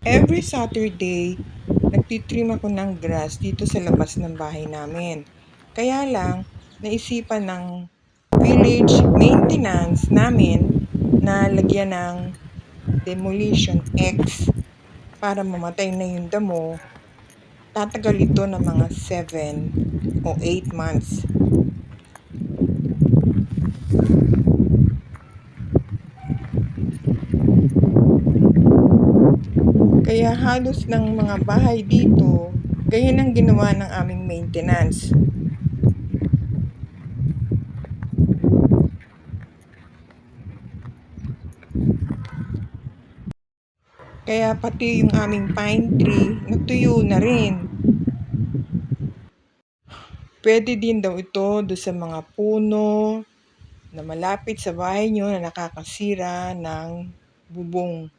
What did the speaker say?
Every Saturday, nagtitrim ako ng grass dito sa labas ng bahay namin. Kaya lang, naisipan ng village maintenance namin na lagyan ng Demolition X para mamatay na yung damo. Tatagal ito ng mga 7 o 8 months. Kaya halos ng mga bahay dito, ganyan ang ginawa ng aming maintenance. Kaya pati yung aming pine tree, natuyo na rin. Pwede din daw ito do sa mga puno na malapit sa bahay nyo na nakakasira ng bubong.